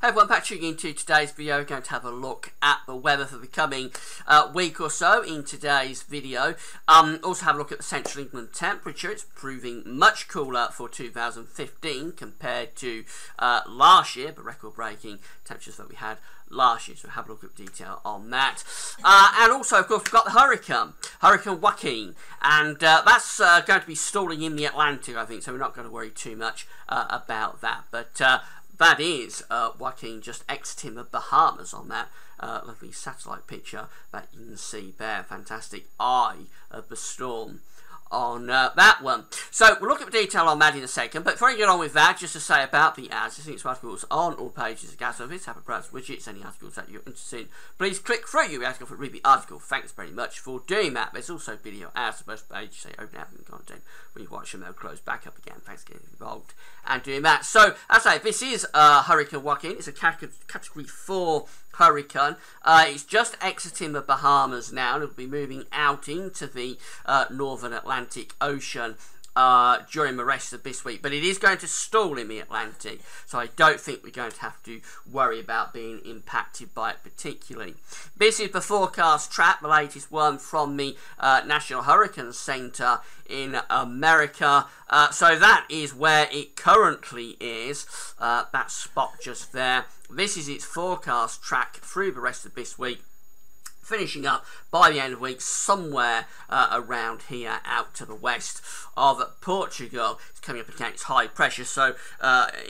Hey everyone, back tuning into today's video. We're going to have a look at the weather for the coming week or so in today's video. Also have a look at the Central England temperature. It's proving much cooler for 2015 compared to last year, but record-breaking temperatures that we had last year. So have a look at detail on that. And also, of course, we've got the Hurricane Joaquin, and that's going to be stalling in the Atlantic, I think, so we're not going to worry too much about that. But that is Joaquin just exiting the Bahamas on that lovely satellite picture that you can see there. Fantastic eye of the storm on that one. So we'll look at the detail on that in a second, but before we get on with that, just to say about the ads, I think it's articles on all pages of Gas Service, have a browse widgets, any articles that you're interested in. Please click through your article for read the article. Thanks very much for doing that. There's also video ads on the first page, say open app and content. When you watch them, they'll close back up again. Thanks for getting involved and doing that. So, as I say, this is Hurricane Joaquin. It's a category 4 hurricane. It's just exiting the Bahamas now, and it'll be moving out into the northern Atlantic Ocean during the rest of this week, but it is going to stall in the Atlantic, so I don't think we're going to have to worry about being impacted by it particularly. This is the forecast track, the latest one from the National Hurricane Center in America. So that is where it currently is, that spot just there. This is its forecast track through the rest of this week, finishing up by the end of the week somewhere around here out to the west of Portugal. It's coming up against high pressure, so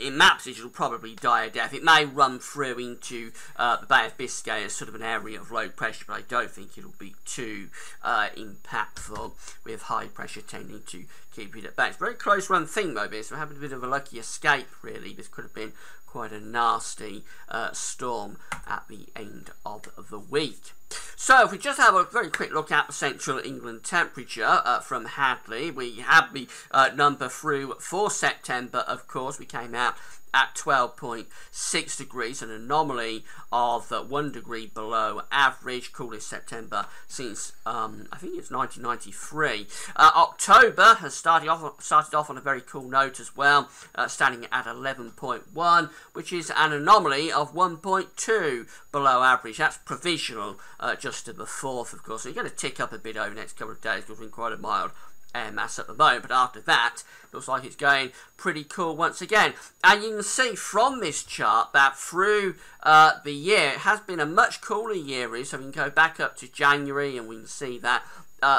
in that position it'll probably die a death. It may run through into the Bay of Biscay as sort of an area of low pressure, but I don't think it'll be too impactful, with high pressure tending to keep it at bay. It's a very close run thing though, this. We're having a bit of a lucky escape really. This could have been quite a nasty storm at the end of the week. So if we just have a very quick look at the Central England temperature from Hadley, we have the number through for September. Of course, we came out at 12.6 degrees, an anomaly of 1 degree below average, coolest September since I think it's 1993. October has started off on a very cool note as well, standing at 11.1, which is an anomaly of 1.2 below average. That's provisional, just to the 4th, of course. So you're going to tick up a bit over the next couple of days because we're in quite a mild air mass at the moment, but after that looks like it's going pretty cool once again. And you can see from this chart that through the year it has been a much cooler year really. So we can go back up to January and we can see that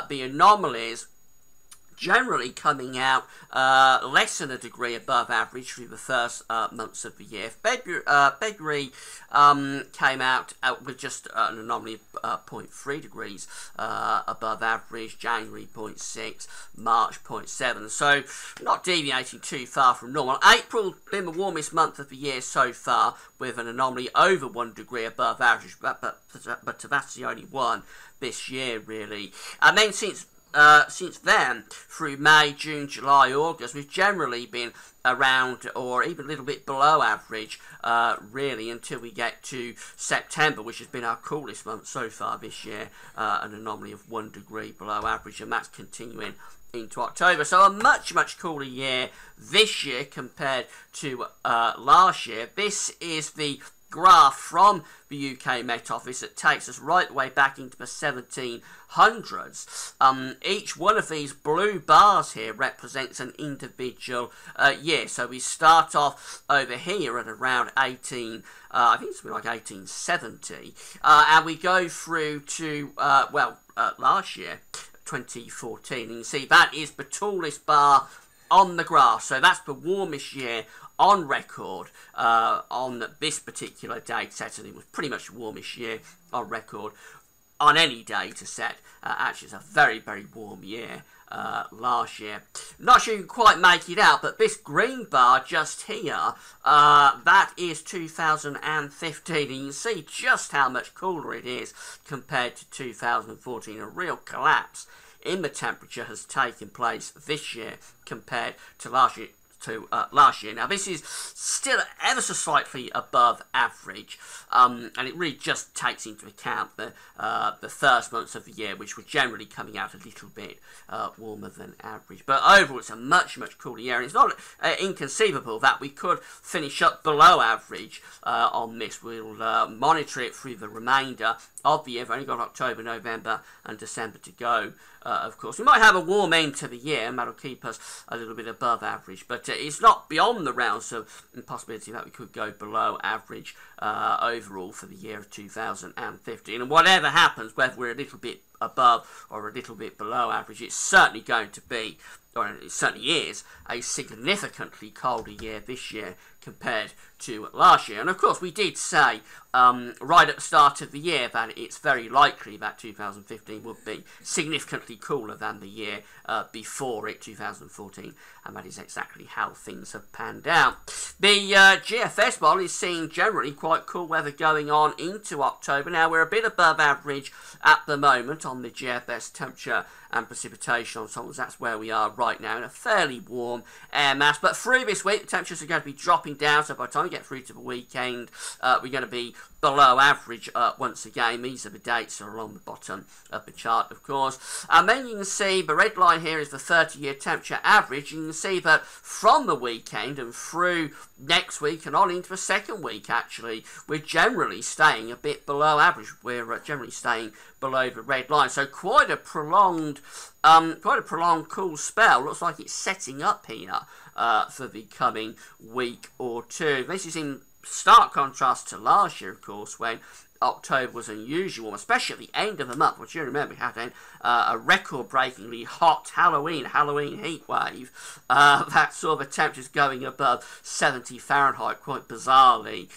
the anomalies generally coming out less than a degree above average through the first months of the year. February came out with just an anomaly of 0.3 degrees above average, January 0.6, March 0.7, so not deviating too far from normal. April been the warmest month of the year so far, with an anomaly over 1 degree above average, but that's the only one this year really. And then since then, through May, June, July, August, we've generally been around or even a little bit below average, really, until we get to September, which has been our coolest month so far this year, an anomaly of 1 degree below average, and that's continuing into October. So a much, much cooler year this year compared to last year. This is the graph from the UK Met Office that takes us right the way back into the 1700s. Each one of these blue bars here represents an individual year. So we start off over here at around I think it's something like 1870, and we go through to last year, 2014, and you see that is the tallest bar on the graph. So that's the warmest year on record on this particular date set, and it was pretty much the warmest year on record on any data set. Actually, it's a very, very warm year last year. Not sure you can quite make it out, but this green bar just here, that is 2015, and you can see just how much cooler it is compared to 2014. A real collapse in the temperature has taken place this year compared to last year. to last year. Now, this is still ever so slightly above average, and it really just takes into account the first months of the year, which were generally coming out a little bit warmer than average. But overall, it's a much, much cooler year, and it's not inconceivable that we could finish up below average on this. We'll monitor it through the remainder of the year. We've only got October, November, and December to go. Of course, we might have a warm end to the year, and that'll keep us a little bit above average, but it's not beyond the realms of possibility that we could go below average overall for the year of 2015. And whatever happens, whether we're a little bit above or a little bit below average, it's certainly going to be, or it certainly is, a significantly colder year this year compared to last year. And of course, we did say right at the start of the year that it's very likely that 2015 would be significantly cooler than the year before it, 2014, and that is exactly how things have panned out. The GFS model is seeing generally quite cool weather going on into October. Now, we're a bit above average at the moment on the GFS temperature and precipitation ensembles. That's where we are right now, in a fairly warm air mass. But through this week, the temperatures are going to be dropping down, so by the time we get through to the weekend, we're going to be below average once again. These are the dates that are along the bottom of the chart, of course. And then you can see the red line here is the 30-year temperature average. You can see that from the weekend and through next week and on into the second week, actually, we're generally staying a bit below average. We're generally staying below the red line. So quite a prolonged cool spell. Looks like it's setting up here for the coming week or two. This is in stark contrast to last year, of course, when October was unusual, especially at the end of the month, which you remember we had a record-breakingly hot Halloween heat wave. That saw the temperatures going above 70 Fahrenheit, quite bizarrely,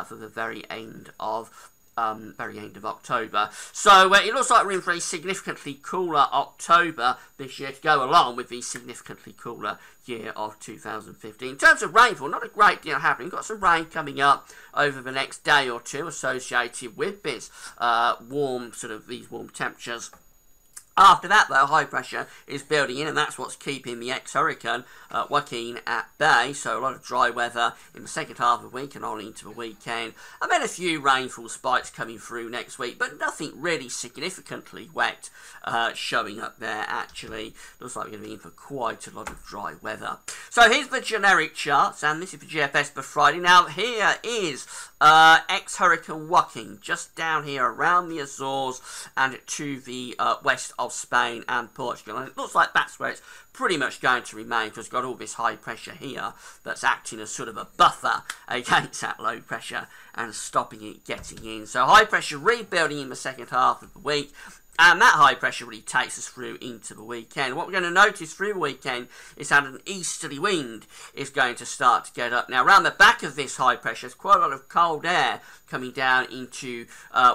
for the very end of October. So it looks like we're in for a significantly cooler October this year to go along with the significantly cooler year of 2015. In terms of rainfall, not a great deal happening. We've got some rain coming up over the next day or two associated with this these warm temperatures. After that, though, high pressure is building in, and that's what's keeping the ex-hurricane Joaquin at bay. So a lot of dry weather in the second half of the week and on into the weekend. And then a few rainfall spikes coming through next week, but nothing really significantly wet showing up there, actually. Looks like we're going to be in for quite a lot of dry weather. So here's the generic charts, and this is for GFS for Friday. Now, here is ex-hurricane Joaquin, just down here around the Azores and to the west of Spain and Portugal, and it looks like that's where it's pretty much going to remain, because it's got all this high pressure here that's acting as sort of a buffer against that low pressure and stopping it getting in. So high pressure rebuilding in the second half of the week, and that high pressure really takes us through into the weekend. What we're going to notice through the weekend is that an easterly wind is going to start to get up. Now, around the back of this high pressure, there's quite a lot of cold air coming down into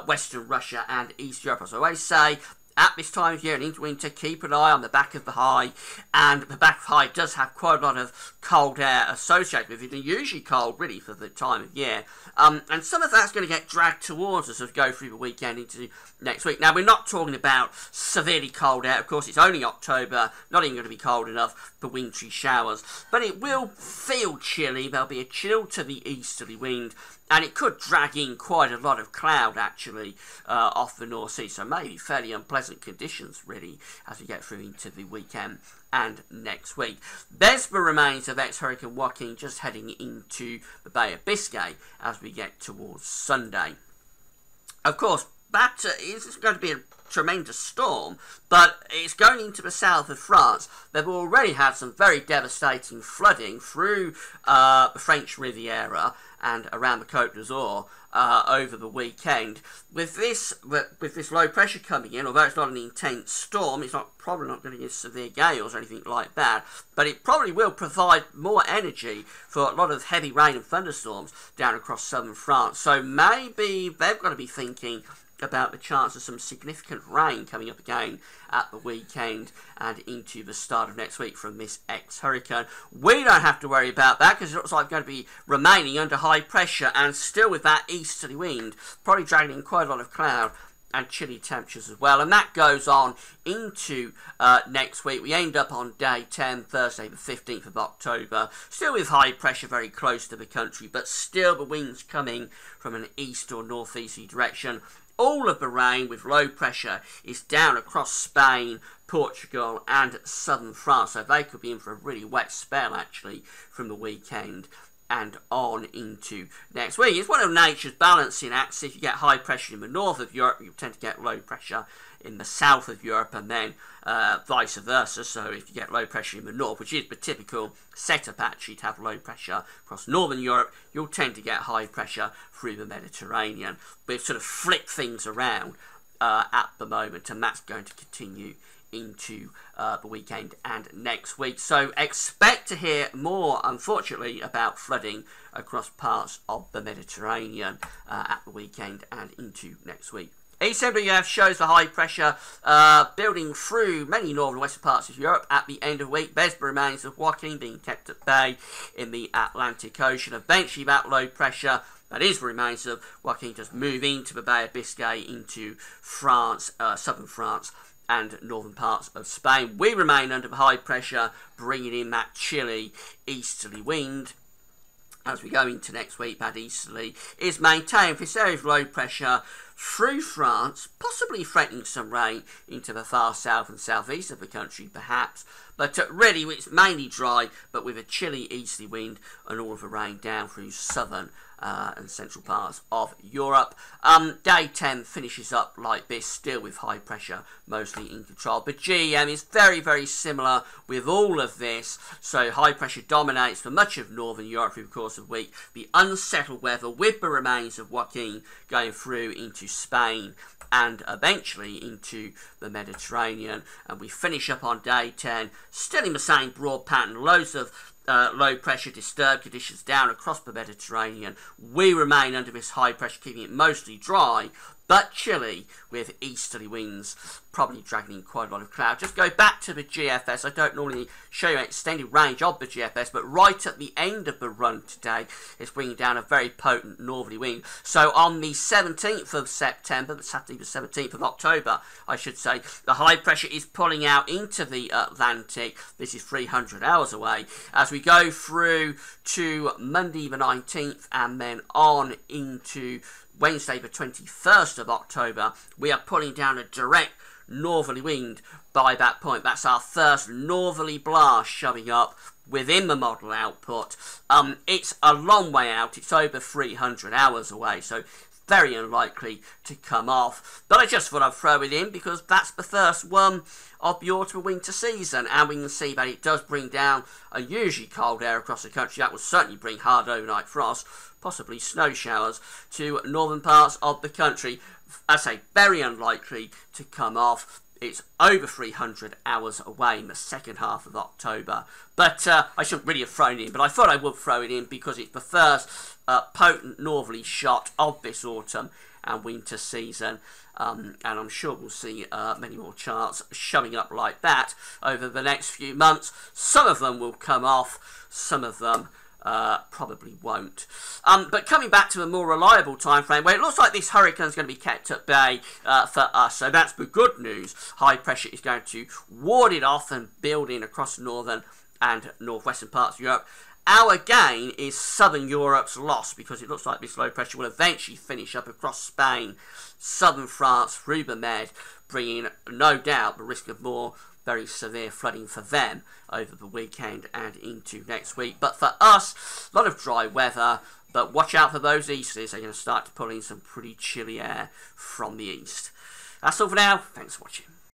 western Russia and East Europe. As I always say, at this time of year and into winter, keep an eye on the back of the high, and the back of the high does have quite a lot of cold air associated with it, and usually cold really for the time of year, and some of that's going to get dragged towards us as we go through the weekend into next week. Now, we're not talking about severely cold air, of course. It's only October, not even going to be cold enough for wintry showers, but it will feel chilly. There'll be a chill to the easterly wind, and it could drag in quite a lot of cloud, actually, off the North Sea. So maybe fairly unpleasant conditions, really, as we get through into the weekend and next week. There's the remains of ex-hurricane Joaquin just heading into the Bay of Biscay as we get towards Sunday. Of course, that is going to be a tremendous storm, but it's going into the south of France. They've already had some very devastating flooding through the French Riviera and around the Côte d'Azur over the weekend. With this low pressure coming in, although it's not an intense storm, it's probably not going to give severe gales or anything like that, but it probably will provide more energy for a lot of heavy rain and thunderstorms down across southern France. So maybe they've got to be thinking about the chance of some significant rain coming up again at the weekend and into the start of next week from this ex-hurricane. We don't have to worry about that because it looks like it's going to be remaining under high pressure and still with that easterly wind, probably dragging in quite a lot of cloud and chilly temperatures as well, and that goes on into next week. We end up on day 10, Thursday the 15th of October, still with high pressure very close to the country, but still the winds coming from an east or northeasterly direction. All of the rain with low pressure is down across Spain, Portugal and southern France, so they could be in for a really wet spell actually from the weekend and on into next week. It's one of nature's balancing acts. If you get high pressure in the north of Europe, you tend to get low pressure in the south of Europe, and then vice versa. So if you get low pressure in the north, which is the typical setup actually to have low pressure across northern Europe, you'll tend to get high pressure through the Mediterranean. We've sort of flipped things around at the moment, and that's going to continue into the weekend and next week. So expect to hear more, unfortunately, about flooding across parts of the Mediterranean at the weekend and into next week. ECMWF shows the high pressure building through many northern and western parts of Europe at the end of the week. There's the remains of Joaquin being kept at bay in the Atlantic Ocean. Eventually, that low pressure, that is the remains of Joaquin, just move into the Bay of Biscay, into France, southern France, and northern parts of Spain. We remain under the high pressure, bringing in that chilly easterly wind. As we go into next week, that easterly is maintained. This area of low pressure through France, possibly threatening some rain into the far south and southeast of the country, perhaps. But really, it's mainly dry, but with a chilly easterly wind and all of the rain down through southern and central parts of Europe. Day 10 finishes up like this, still with high pressure, mostly in control. But GEM is very, very similar with all of this. So high pressure dominates for much of northern Europe through the course of the week. The unsettled weather with the remains of Joaquin going through into Spain and eventually into the Mediterranean. And we finish up on day 10, still in the same broad pattern, loads of low pressure disturbed conditions down across the Mediterranean. We remain under this high pressure, keeping it mostly dry but chilly with easterly winds, probably dragging in quite a lot of cloud. Just go back to the GFS. I don't normally show you an extended range of the GFS, but right at the end of the run today, it's bringing down a very potent northerly wind. So on the 17th of September, Saturday the 17th of October, I should say, the high pressure is pulling out into the Atlantic. This is 300 hours away. As we go through to Monday the 19th and then on into Wednesday the 21st of October, we are pulling down a direct northerly wind by that point. That's our first northerly blast showing up within the model output. It's a long way out. It's over 300 hours away, so very unlikely to come off. But I just thought I'd throw it in because that's the first one of the autumn and winter season, and we can see that it does bring down unusually cold air across the country. That will certainly bring hard overnight frost, possibly snow showers to northern parts of the country. I say very unlikely to come off. It's over 300 hours away in the second half of October. But I shouldn't really have thrown it in, but I thought I would throw it in because it's the first potent northerly shot of this autumn and winter season. And I'm sure we'll see many more charts showing up like that over the next few months. Some of them will come off, some of them probably won't. But coming back to a more reliable time frame, where it looks like this hurricane is going to be kept at bay for us, so that's the good news. High pressure is going to ward it off and build in across northern and northwestern parts of Europe. Our gain is southern Europe's loss, because it looks like this low pressure will eventually finish up across Spain, southern France, through the Med, bringing no doubt the risk of more very severe flooding for them over the weekend and into next week. But for us, a lot of dry weather, but watch out for those easterlies. They're going to start to pull in some pretty chilly air from the east. That's all for now. Thanks for watching.